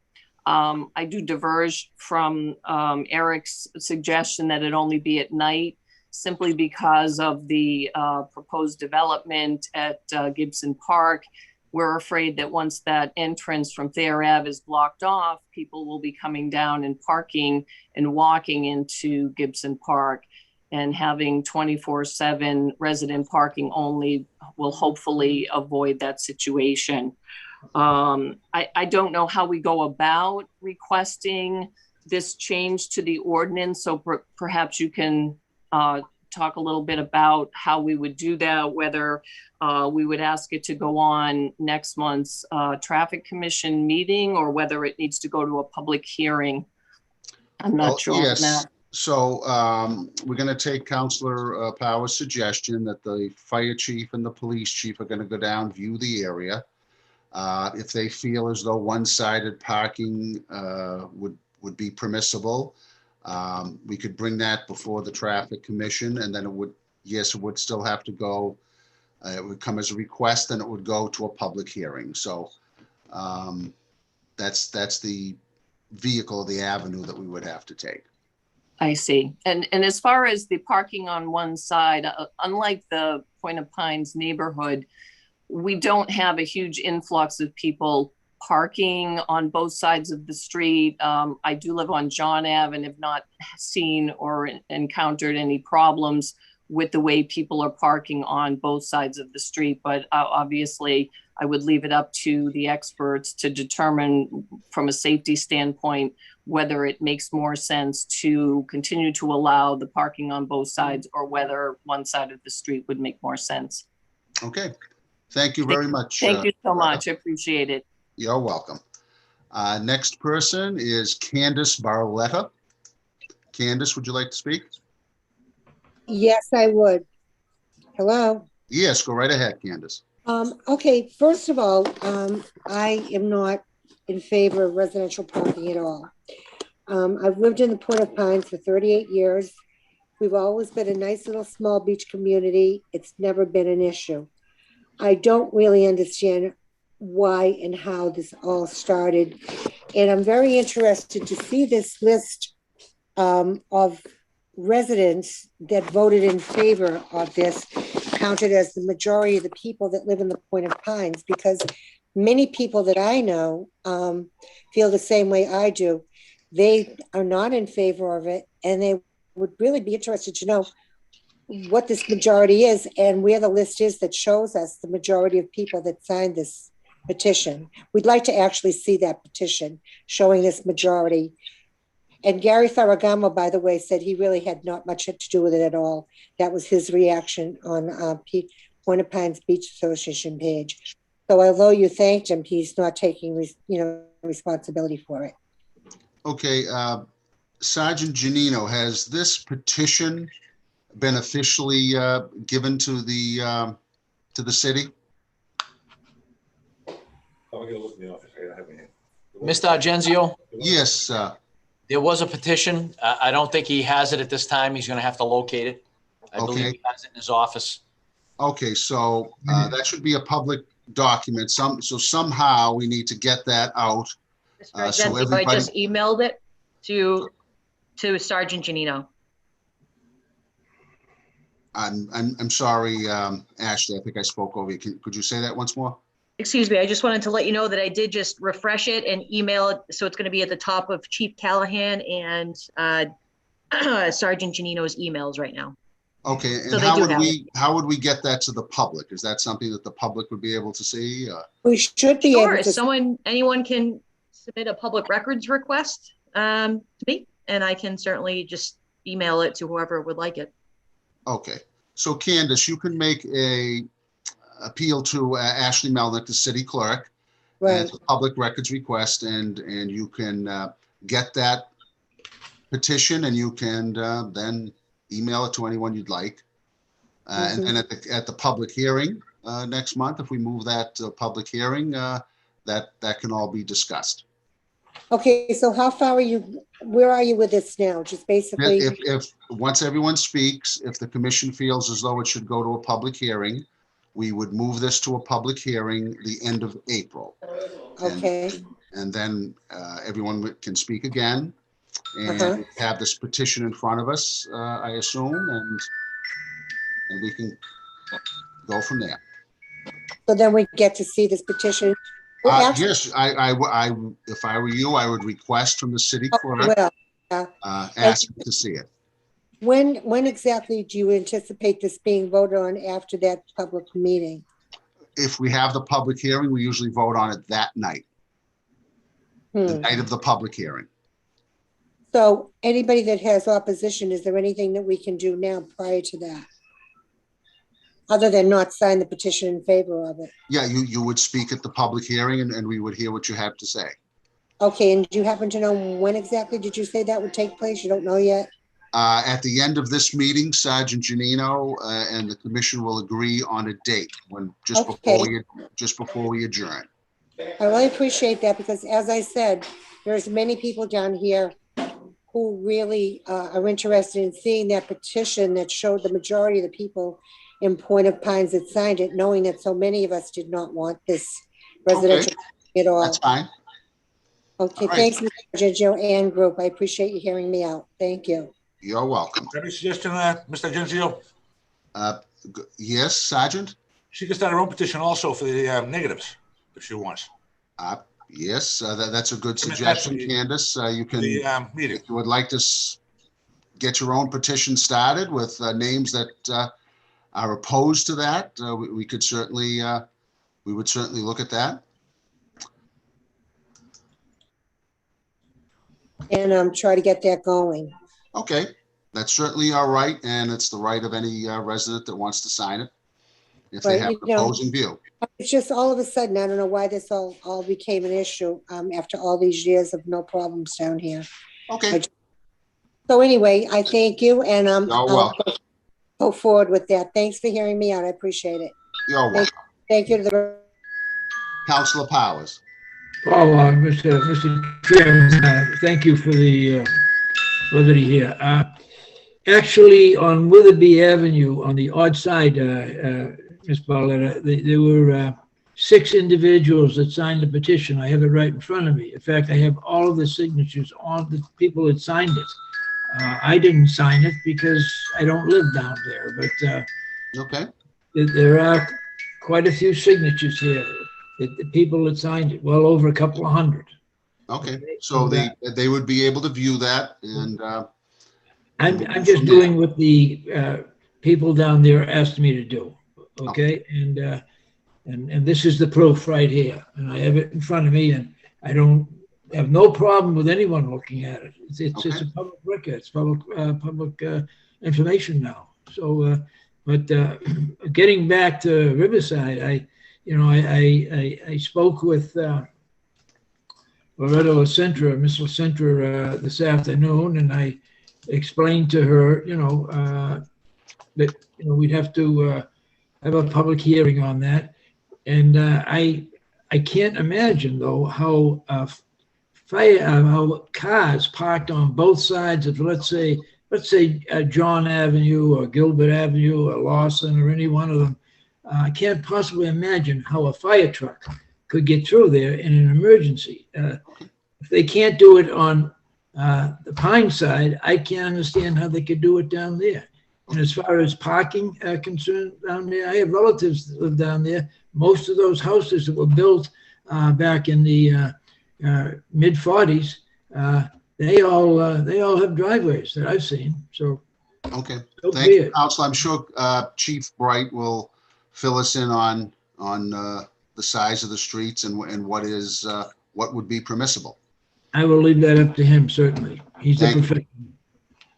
I do diverge from Eric's suggestion that it only be at night, simply because of the proposed development at Gibson Park. We're afraid that once that entrance from Thayer Ave is blocked off, people will be coming down and parking and walking into Gibson Park, and having 24/7 resident parking only will hopefully avoid that situation. I don't know how we go about requesting this change to the ordinance, so perhaps you can talk a little bit about how we would do that, whether we would ask it to go on next month's traffic commission meeting, or whether it needs to go to a public hearing. I'm not sure on Yes. that. So we're going to take Councilor Powers' suggestion that the fire chief and the police chief are going to go down, view the area. If they feel as though one-sided parking would be permissible, we could bring that before the traffic commission, and then it would, yes, it would still have to go. It would come as a request, and it would go to a public hearing. So that's the vehicle, the avenue that we would have to take. I see. And as far as the parking on one side, unlike the Point of Pines neighborhood, we don't have a huge influx of people parking on both sides of the street. I do live on John Ave and have not seen or encountered any problems with the way people are parking on both sides of the street. But obviously, I would leave it up to the experts to determine from a safety standpoint whether it makes more sense to continue to allow the parking on both sides, or whether one side of the street would make more sense. Okay. Thank you very much. Thank you so much. I appreciate it. You're welcome. Next person is Candace Barletta. Candace, would you like to speak? Yes, I would. Hello. Yes, go right ahead, Candace. Okay, first of all, I am not in favor of residential parking at all. I've lived in the Port of Pines for 38 years. We've always been a nice little small beach community. It's never been an issue. I don't really understand why and how this all started. And I'm very interested to see this list of residents that voted in favor of this counted as the majority of the people that live in the Point of Pines, because many people that I know feel the same way I do. They are not in favor of it, and they would really be interested to know what this majority is and where the list is that shows us the majority of people that signed this petition. We'd like to actually see that petition showing this majority. And Gary Ferragamo, by the way, said he really had not much to do with it at all. That was his reaction on Point of Pines Beach Association page. So although you thanked him, he's not taking responsibility for it. Okay, Sergeant Janino, has this petition been officially given to the city? I'm gonna look in the office. I have my hand. Mr. Argenzio, Yes, there was a petition. I don't think he has it at this time. He's going to have to locate it. I believe Okay. he has it in his office. okay, so that should be a public document. So somehow we need to get that out. Mr. So Argento, I everybody- just emailed it to Sergeant Janino. I'm sorry, Ashley, I think I spoke over you. Could you say that once more? Excuse me, I just wanted to let you know that I did just refresh it and email it, so it's going to be at the top of Chief Callahan and Sergeant Janino's emails right now. Okay, So and they do have how would we get that to the public? Is that something that the public would be able to see? We should be Sure, able if to. anyone can submit a public records request to me, and I can certainly just email it to whoever would like it. Okay, so Candace, you can make a appeal to Ashley Melnick, the city clerk, Right. as a public records request, and you can get that petition, and you can then email it to anyone you'd like. And then at the public hearing next month, if we move that to a public hearing, that can all be discussed. Okay, so how far are you, where are you with this now? Just basically, If once everyone speaks, if the commission feels as though it should go to a public hearing, we would move this to a public hearing the end of April. okay, And then everyone can speak again Uh-huh. and have this petition in front of us, I assume, and we can go from there. so then we get to see this petition. Well, actually, Yes, I, if I were you, I would request from the city clerk, well, ask to see it. when exactly do you anticipate this being voted on after that public meeting? If we have the public hearing, we usually vote on it that night, the night of the public hearing. So anybody that has opposition, is there anything that we can do now prior to that? Other than not sign the petition in favor of it? Yeah, you would speak at the public hearing and we would hear what you have to say. Okay, and do you happen to know when exactly did you say that would take place? You don't know yet? At the end of this meeting, Sergeant Janino and the commission will agree on a date when, just before we adjourn. I really appreciate that because as I said, there's many people down here who really are interested in seeing that petition that showed the majority of the people in Point of Pines that signed it, knowing that so many of us did not want this residential at all. That's fine. Okay, All right. thanks, Mr. Gengio and group. I appreciate you hearing me out. Thank you. You're welcome. Any suggestion, Mr. Genzio? Yes, Sergeant? She can start her own petition also for the negatives, if she wants. Yes, that's a good I mean, suggestion, that's Candace. You can, The meeting. if you would like to get your own petition started with names that are opposed to that, we could certainly, we would certainly look at that. And try to get that going. Okay, that's certainly all right, and it's the right of any resident that wants to sign it, if they Right, have you an know, opposing view. It's just all of a sudden, I don't know why this all became an issue after all these years of no problems down here. Okay, So anyway, I thank you and you're I'll welcome. go forward with that. Thanks for hearing me out. I appreciate it. You're welcome. Thank you to the, Councilor Powers. Mr. Chairman, thank you for the liberty here. Actually, on Witherby Avenue, on the odd side, Ms. Barletta, there were 6 individuals that signed the petition. I have it right in front of me. In fact, I have all of the signatures on the people that signed it. I didn't sign it because I don't live down there, but Okay, there are quite a few signatures here. The people that signed it, well over a couple of hundred. okay. So they would be able to view that and I'm just doing what the people down there asked me to do, okay? And And this is the proof right here. And I have it in front of me, and I don't have no problem with anyone looking at it. It's just a public record. It's public information now. So, but getting back to Riverside, I spoke with Loretta LaCentra, Miss LaCentra, this afternoon, and I explained to her, that we'd have to have a public hearing on that. And I can't imagine though how how cars parked on both sides of, let's say John Avenue or Gilbert Avenue or Lawson or any one of them. I can't possibly imagine how a fire truck could get through there in an emergency. If they can't do it on the Pine side, I can't understand how they could do it down there. And as far as parking concerned down there, I have relatives that live down there. Most of those houses that were built back in the mid 40s, they all have driveways that I've seen. So Okay, so thank you, be it. Council. I'm sure Chief Bright will fill us in on the size of the streets and what would be permissible. I will leave that up to him, certainly. He's the Thank you.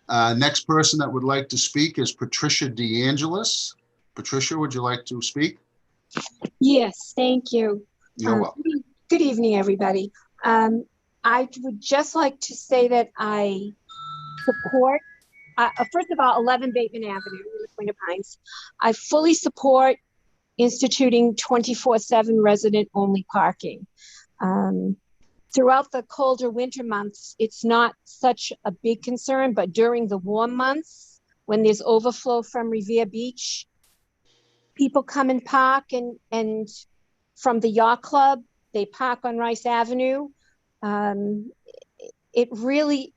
professional. Next person that would like to speak is Patricia DeAngelis. Patricia, would you like to speak? Yes, thank you. You're welcome. Good evening, everybody. I would just like to say that I support, first of all, 11 Bateman Avenue in Point of Pines. I fully support instituting 24/7 resident-only parking. Throughout the colder winter months, it's not such a big concern, but during the warm months, when there's overflow from Revere Beach, people come and park, and from the yacht club, they park on Rice Avenue. It really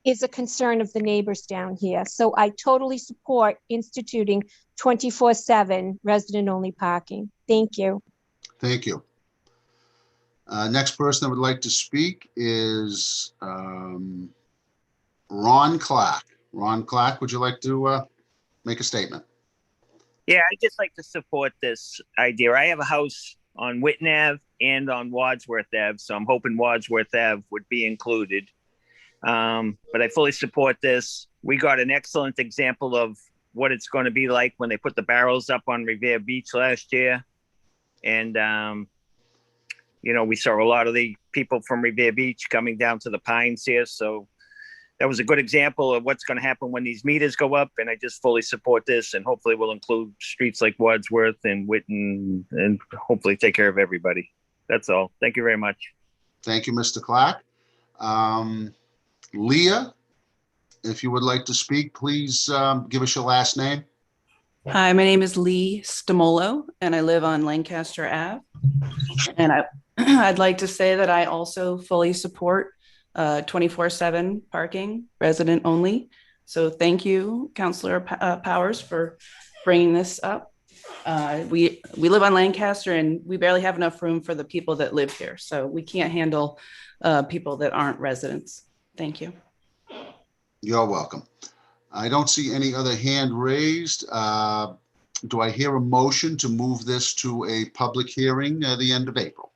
is a concern of the neighbors down here. So I totally support instituting 24/7 resident-only parking. Thank you. Thank you. Next person that would like to speak is Ron Clark. Ron Clark, would you like to make a statement? Yeah, I'd just like to support this idea. I have a house on Whitten Ave and on Wadsworth Ave, so I'm hoping Wadsworth Ave would be included. But I fully support this. We got an excellent example of what it's going to be like when they put the barrels up on Revere Beach last year. And, we saw a lot of the people from Revere Beach coming down to the Pines here. So that was a good example of what's going to happen when these meters go up. And I just fully support this, and hopefully we'll include streets like Wadsworth and Whitten and hopefully take care of everybody. That's all. Thank you very much. Thank you, Mr. Clark. Leah, if you would like to speak, please give us your last name. Hi, my name is Lee Stamolo, and I live on Lancaster Ave. And I'd like to say that I also fully support 24/7 parking, resident only. So thank you, Councilor Powers, for bringing this up. We live on Lancaster, and we barely have enough room for the people that live here. So we can't handle people that aren't residents. Thank you. You're welcome. I don't see any other hand raised. Do I hear a motion to move this to a public hearing at the end of April?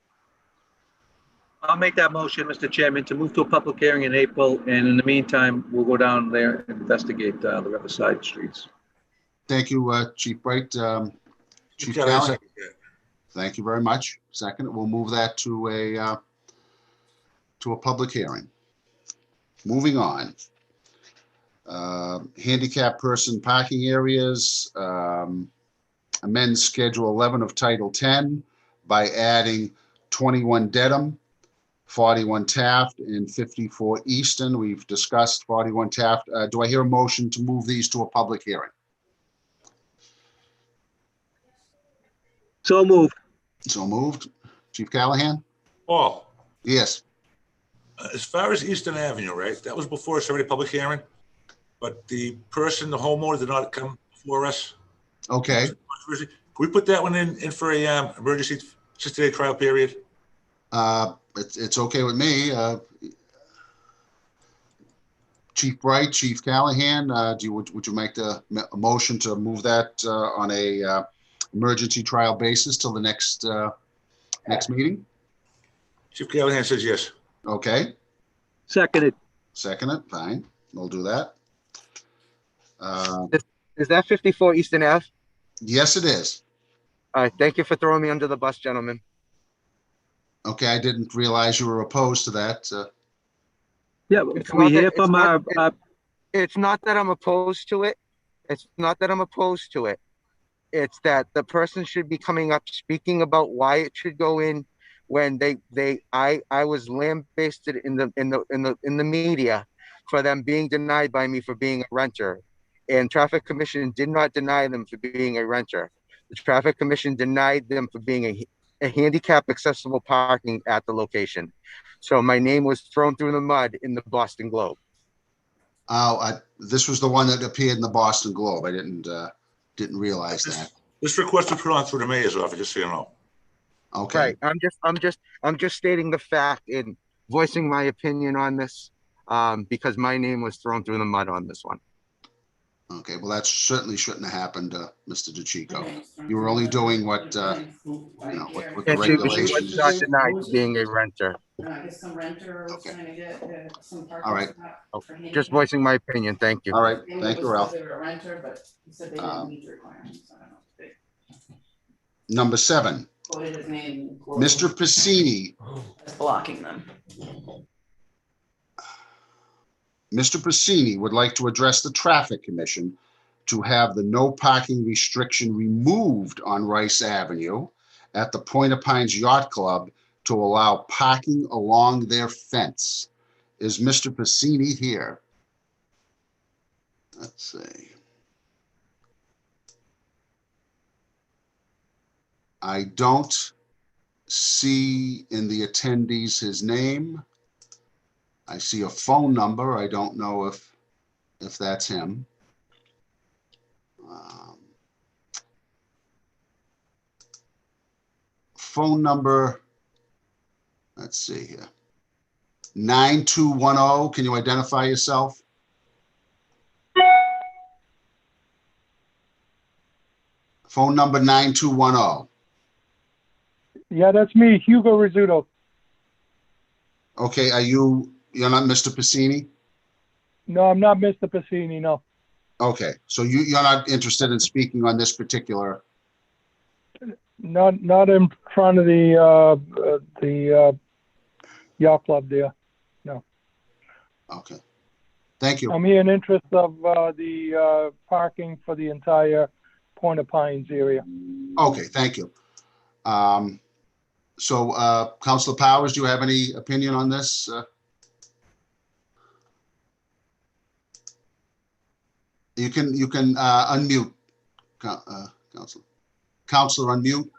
I'll make that motion, Mr. Chairman, to move to a public hearing in April. And in the meantime, we'll go down there and investigate the Riverside streets. Thank you, Chief Bright. Chief Yeah, Gallen? second, yeah. Thank you very much. Second, we'll move that to a public hearing. Moving on. Handicap person parking areas, amend Schedule 11 of Title 10 by adding 21 Dedham, 41 Taft, and 54 Easton. We've discussed 41 Taft. Do I hear a motion to move these to a public hearing? So moved. So moved. Chief Callahan? Paul, Yes. as far as Eastern Avenue, right, that was before us already public hearing, but the person, the homeowner did not come before us. Okay. Can we put that one in for a emergency 60-day trial period? It's okay with me. Chief Bright, Chief Callahan, would you make a motion to move that on a emergency trial basis till the next meeting? Chief Callahan says yes. Okay, Seconded. second it, fine, we'll do that. Is that 54 Eastern Ave? Yes, it is. All right, thank you for throwing me under the bus, gentlemen. Okay, I didn't realize you were opposed to that. Yeah, It's we not hear that- from It's not that I'm opposed to it. It's not that I'm opposed to it. It's that the person should be coming up speaking about why it should go in when I was lambasted in the media for them being denied by me for being a renter. And Traffic Commission did not deny them for being a renter. The Traffic Commission denied them for being a handicap accessible parking at the location. So my name was thrown through the mud in the Boston Globe. Oh, this was the one that appeared in the Boston Globe. I didn't realize that. This request was put on through the mayor's office, just so you know. Okay. Right. I'm just stating the fact and voicing my opinion on this, because my name was thrown through the mud on this one. Okay, well, that certainly shouldn't have happened, Mr. DeChico. You were only doing what, what the And she was regulations. not denied for being a renter. Some renter was Okay. trying to get some parking. All right. spot for Just voicing my opinion. Thank you. All right, Maybe thank it you, was Ralph. because they were a renter, but he said they didn't meet the requirements. I don't know. They Number 7, quoted his name. Mr. Pacini. As blocking them. Mr. Pacini would like to address the Traffic Commission to have the no parking restriction removed on Rice Avenue at the Point of Pines Yacht Club to allow parking along their fence. Is Mr. Pacini here? Let's see. I don't see in the attendees his name. I see a phone number. I don't know if that's him. Phone number, let's see here. 9210, can you identify yourself? Phone number 9210. Yeah, that's me, Hugo Rizzuto. Okay, you're not Mr. Pacini? No, I'm not Mr. Pacini, no. Okay, so you're not interested in speaking on this particular, Not in front of the yacht club there. No. okay. Thank you. I'm here in interest of the parking for the entire Point of Pines area. Okay, thank you. So, Councilor Powers, do you have any opinion on this? You can unmute, Councilor. Councilor, unmute.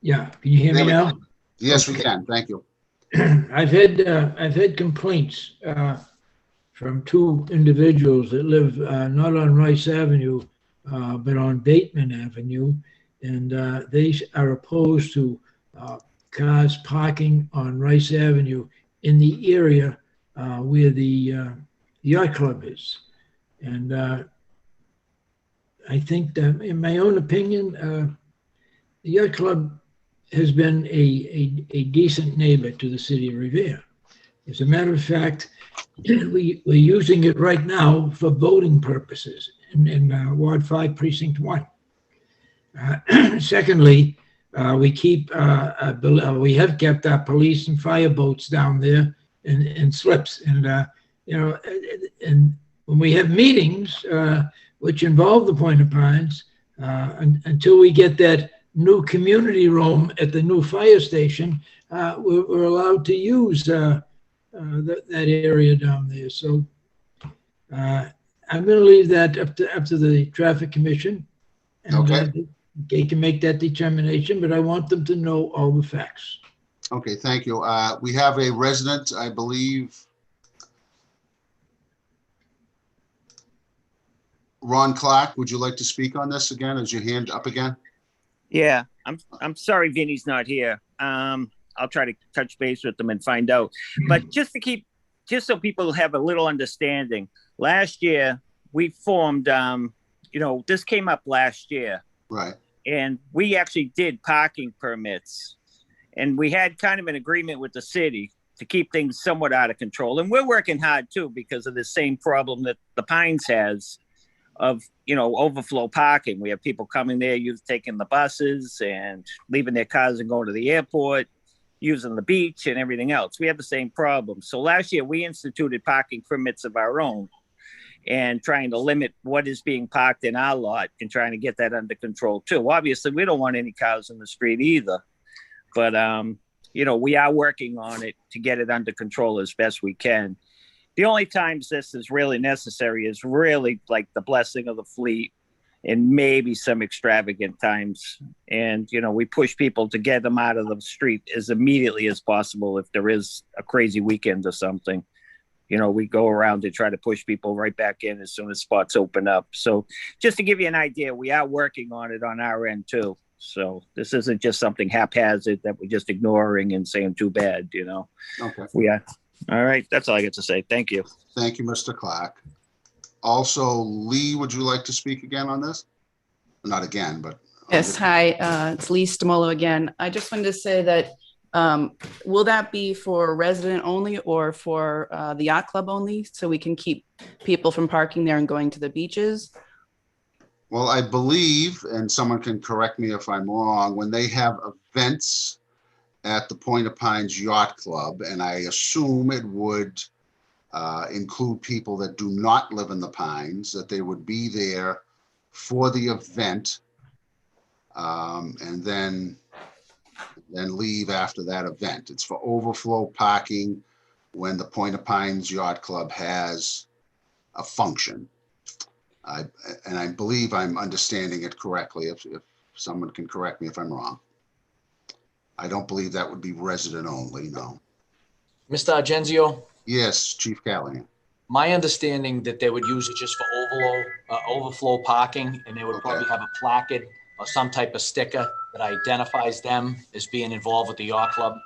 Yeah, can you hear me There we now? go. Yes, we can. Thank you. I've had complaints from two individuals that live not on Rice Avenue, but on Bateman Avenue, and they are opposed to cars parking on Rice Avenue in the area where the yacht club is. And I think that, in my own opinion, the yacht club has been a decent neighbor to the city of Revere. As a matter of fact, we're using it right now for voting purposes in Ward 5, Precinct 1. Secondly, we have kept our police and fire boats down there in slips. And, and when we have meetings, which involve the Point of Pines, until we get that new community room at the new fire station, we're allowed to use that area down there. So I'm going to leave that up to the Traffic Commission. And, Okay. they can make that determination, but I want them to know all the facts. Okay, thank you. We have a resident, I believe. Ron Clark, would you like to speak on this again? Is your hand up again? Yeah, I'm sorry Vinny's not here. I'll try to touch base with them and find out. But just so people have a little understanding, last year we formed, this came up last year. Right. and we actually did parking permits. And we had kind of an agreement with the city to keep things somewhat out of control. And we're working hard too because of the same problem that the Pines has of, overflow parking. We have people coming there, taking the buses and leaving their cars and going to the airport, using the beach and everything else. We have the same problem. So last year we instituted parking permits of our own and trying to limit what is being parked in our lot and trying to get that under control too. Obviously, we don't want any cars in the street either, but we are working on it to get it under control as best we can. The only times this is really necessary is really like the blessing of the fleet and maybe some extravagant times. And, we push people to get them out of the street as immediately as possible. If there is a crazy weekend or something, we go around to try to push people right back in as soon as spots open up. So just to give you an idea, we are working on it on our end too. So this isn't just something haphazard that we're just ignoring and saying too bad, Okay. We are. All right. That's all I get to say. Thank you. Thank you, Mr. Clark. Also, Lee, would you like to speak again on this? Not again, but. Yes, hi, it's Lee Stamolo again. I just wanted to say that, will that be for resident only or for the yacht club only? So we can keep people from parking there and going to the beaches? Well, I believe, and someone can correct me if I'm wrong, when they have events at the Point of Pines Yacht Club, and I assume it would include people that do not live in the Pines, that they would be there for the event and then leave after that event. It's for overflow parking when the Point of Pines Yacht Club has a function. And I believe I'm understanding it correctly. If someone can correct me if I'm wrong. I don't believe that would be resident only, no. Mr. Argenzio, Yes, Chief Callahan. my understanding that they would use it just for overflow parking, and they would probably have a placard or some type of sticker that identifies them as being involved with the yacht club.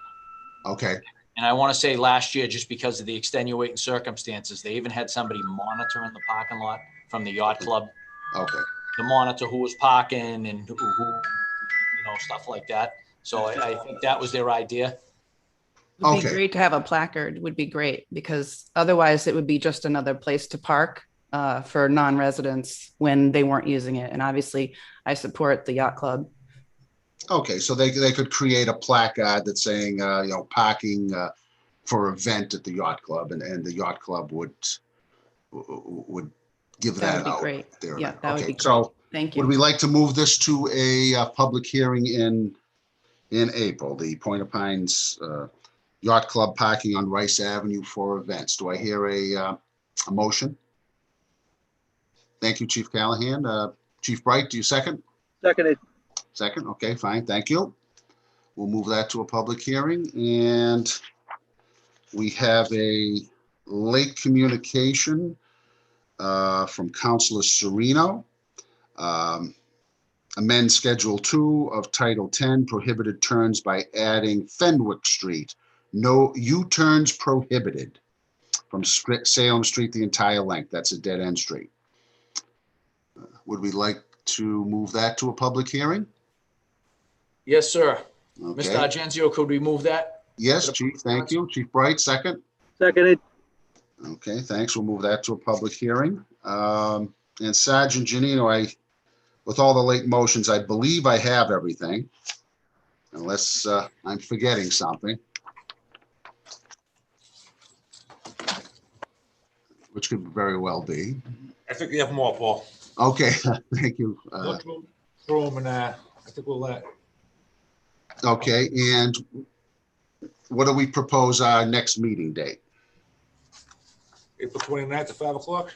Okay, And I want to say last year, just because of the extenuating circumstances, they even had somebody monitoring the parking lot from the yacht club okay. to monitor who was parking and who stuff like that. So I think that was their idea. It would be Okay. great to have a placard, would be great, because otherwise it would be just another place to park for non-residents when they weren't using it. And obviously I support the yacht club. Okay, so they could create a placard that's saying, parking for event at the yacht club, and the yacht club would give That that would be out. great. there. Yeah, that would Okay, be great. so Thank would you. we like to move this to a public hearing in April, the Point of Pines Yacht Club parking on Rice Avenue for events? Do I hear a motion? Thank you, Chief Callahan. Chief Bright, do you second? Seconded. Second, okay, fine, thank you. We'll move that to a public hearing, and we have a late communication from Councilor Sereno. Amend Schedule 2 of Title 10, prohibited turns by adding Fenwick Street. No U-turns prohibited from Salem Street the entire length. That's a dead-end street. Would we like to move that to a public hearing? Yes, sir. Okay. Mr. Argenzio, could we move that? Yes, Chief, thank you. Chief Bright, second. Seconded. Okay, thanks. We'll move that to a public hearing. And Sergeant Janino, with all the late motions, I believe I have everything, unless I'm forgetting something. Which could very well be. I think you have more, Paul. Okay, thank you. Look through them, and I think we'll let. Okay, and what do we propose our next meeting date? April 29th at 5 o'clock.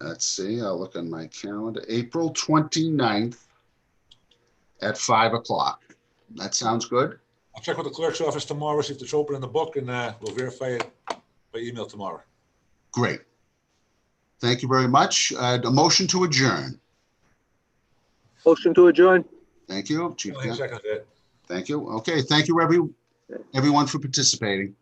Let's see, I'll look on my calendar. April 29th at 5 o'clock. That sounds good? I'll check with the clerk's office tomorrow, see if it's open in the book, and we'll verify it by email tomorrow. Great. Thank you very much. A motion to adjourn. Motion to adjourn. Thank you, Chief. Second that. Thank you. Okay, thank you, everyone for participating.